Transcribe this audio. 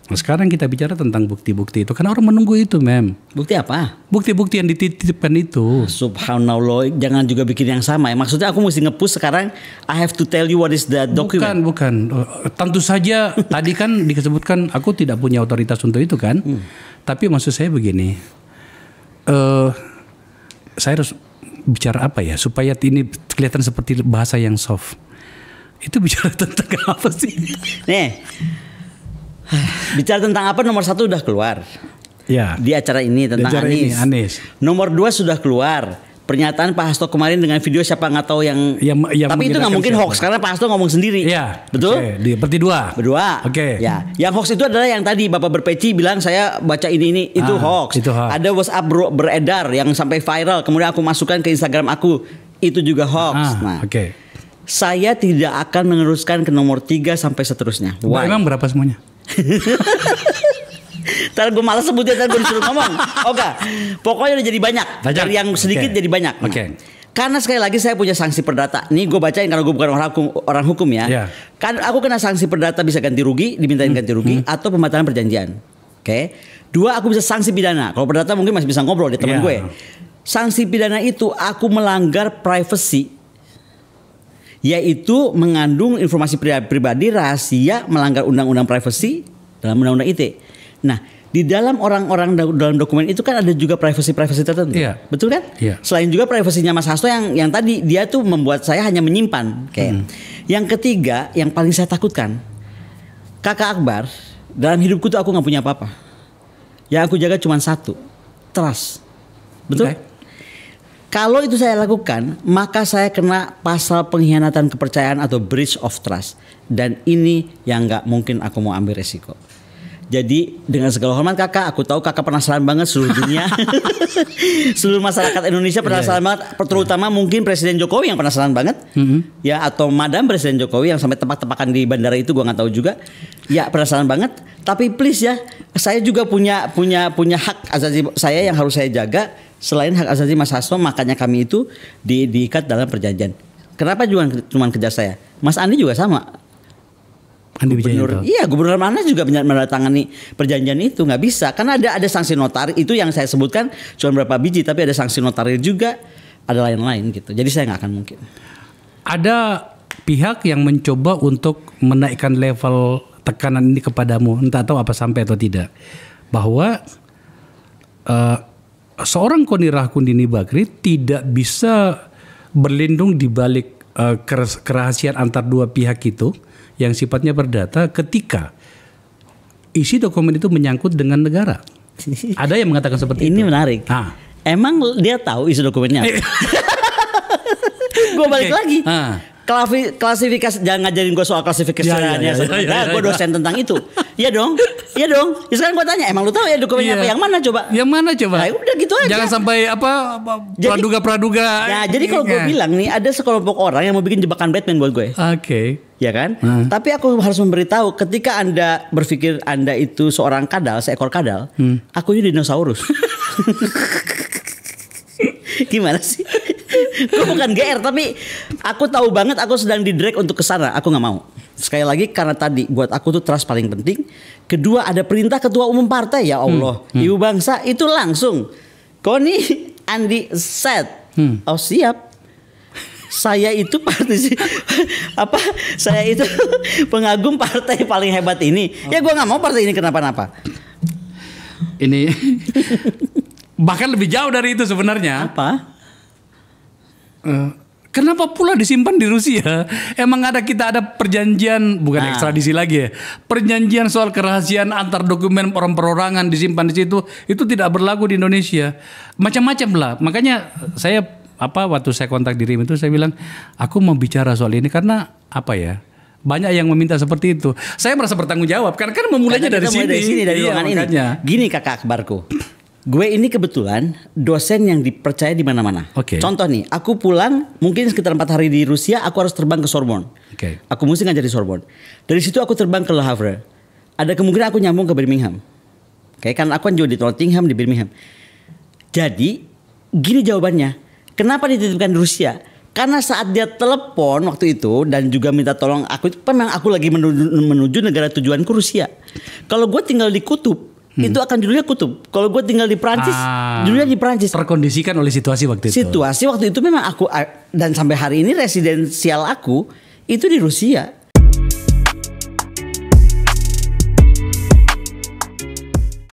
Nah, sekarang kita bicara tentang bukti-bukti itu, karena orang menunggu itu, Mem. Bukti apa? Bukti-bukti yang dititipkan itu. Subhanallah, jangan juga bikin yang sama ya. Maksudnya aku mesti nge-push sekarang, I have to tell you what is the document. Bukan. Tentu saja tadi kan disebutkan aku tidak punya otoritas untuk itu kan. Tapi maksud saya begini, saya harus bicara apa ya supaya ini kelihatan seperti bahasa yang soft. Itu bicara tentang apa sih? Nih, bicara tentang apa nomor 1 udah keluar. Ya. Di acara ini tentang Anies. Nomor 2 sudah keluar. Pernyataan Pak Hasto kemarin dengan video siapa nggak tahu yang tapi itu nggak mungkin siapa? Hoax karena Pak Hasto ngomong sendiri. Iya. Betul? Okay. Berdua. Oke. Ya. Yang hoax itu adalah yang tadi Bapak berpeci bilang saya baca ini itu hoax. Itu hoax. Ada WhatsApp beredar yang sampai viral. Kemudian aku masukkan ke Instagram aku. Itu juga hoax. Saya tidak akan meneruskan ke nomor 3 sampai seterusnya. Why? Emang berapa semuanya? Ntar gue malas sebutnya, ntar gue disuruh ngomong. Oke, pokoknya udah jadi banyak. Dari yang sedikit jadi banyak. Karena sekali lagi saya punya sanksi perdata. Nih gue bacain karena gue bukan orang hukum ya. Kan aku kena sanksi perdata bisa ganti rugi, dimintain ganti rugi atau pembatalan perjanjian. Oke. 2 aku bisa sanksi pidana. Kalau perdata mungkin masih bisa ngobrol di teman gue. Sanksi pidana itu aku melanggar privacy, yaitu mengandung informasi pribadi rahasia, melanggar undang-undang privacy dalam undang-undang ITE. Nah, di dalam orang-orang dalam dokumen itu kan ada juga privacy tertentu. Betul kan? Selain juga privasinya Mas Hasto yang tadi dia tuh membuat saya hanya menyimpan. Yang ketiga, yang paling saya takutkan, Kakak Akbar, dalam hidupku tuh aku nggak punya apa-apa. Yang aku jaga cuma 1, trust. Betul? Kalau itu saya lakukan, maka saya kena pasal pengkhianatan kepercayaan atau breach of trust. Dan ini yang nggak mungkin aku mau ambil resiko. Jadi dengan segala hormat kakak, aku tahu kakak penasaran banget seluruh dunia, seluruh masyarakat Indonesia penasaran banget, terutama mungkin Presiden Jokowi yang penasaran banget, ya atau Madam Presiden Jokowi yang sampai tebak-tebakan di bandara itu gua nggak tahu juga, ya penasaran banget. Tapi please ya, saya juga punya hak asasi saya yang harus saya jaga. Selain hak asasi Mas Hasto, makanya kami itu diikat dalam perjanjian. Kenapa cuma kejar saya? Mas Andi juga sama. Gubernur mana juga menandatangani perjanjian itu, nggak bisa karena ada sanksi notaris itu yang saya sebutkan cuma berapa biji, tapi ada sanksi notaris juga, ada lain-lain gitu. Jadi saya nggak akan mungkin. Ada pihak yang mencoba untuk menaikkan level tekanan ini kepadamu, entah tahu apa sampai atau tidak, bahwa seorang Koni Rahakundini Bakri tidak bisa berlindung di balik kerahasiaan antar dua pihak itu yang sifatnya perdata ketika isi dokumen itu menyangkut dengan negara. Ada yang mengatakan seperti ini itu. Ini menarik. Emang dia tahu isi dokumennya? Gue balik lagi. Klasifikasi, jangan ngajarin gue soal klasifikasi. Gue dosen tentang itu. Iya dong. Ya sekarang gue tanya, emang lu tahu ya dokumennya apa? Yang mana coba? Yang mana coba? Nah, udah gitu aja. Jangan sampai praduga. Ya jadi kalau gue bilang nih, ada sekelompok orang yang mau bikin jebakan Batman buat gue. Ya kan? Tapi aku harus memberitahu, ketika Anda berpikir Anda itu seorang kadal, seekor kadal, aku ini dinosaurus. Gimana sih? Gue bukan GR, tapi aku tahu banget aku sedang di-drag untuk kesana. Aku nggak mau. Sekali lagi karena tadi buat aku tuh trust paling penting. Kedua, ada perintah ketua umum partai, ya Allah, ibu bangsa itu langsung Koni Andi set. Oh siap. Saya itu saya itu pengagum partai paling hebat ini. Ya gue nggak mau partai ini kenapa-napa. Ini bahkan lebih jauh dari itu sebenarnya. Apa? Kenapa pula disimpan di Rusia? Emang kita ada perjanjian, bukan ekstradisi lagi ya. Perjanjian soal kerahasiaan antar dokumen orang perorangan disimpan di situ, itu tidak berlaku di Indonesia. Macam-macam lah. Makanya saya waktu saya kontak dirimu itu saya bilang, aku mau bicara soal ini karena banyak yang meminta seperti itu. Saya merasa bertanggung jawab karena memulainya dari sini. Dari ruangan ini. Gini kakak akbarku. Gue ini kebetulan dosen yang dipercaya di mana-mana. Contoh nih, aku pulang mungkin sekitar 4 hari di Rusia, aku harus terbang ke Sorbonne. Aku mesti ngajar di Sorbonne. Dari situ aku terbang ke Le Havre. Ada kemungkinan aku nyambung ke Birmingham. Kan aku kan juga di Nottingham, di Birmingham. Jadi, gini jawabannya. Kenapa dititipkan di Rusia? Karena saat dia telepon waktu itu dan juga minta tolong aku, memang aku lagi menuju negara tujuanku Rusia. Kalau gue tinggal di kutub, itu akan judulnya kutub. Kalau gue tinggal di Prancis, judulnya di Prancis. Terkondisikan oleh situasi waktu itu. Situasi waktu itu memang aku, dan sampai hari ini residensial aku itu di Rusia.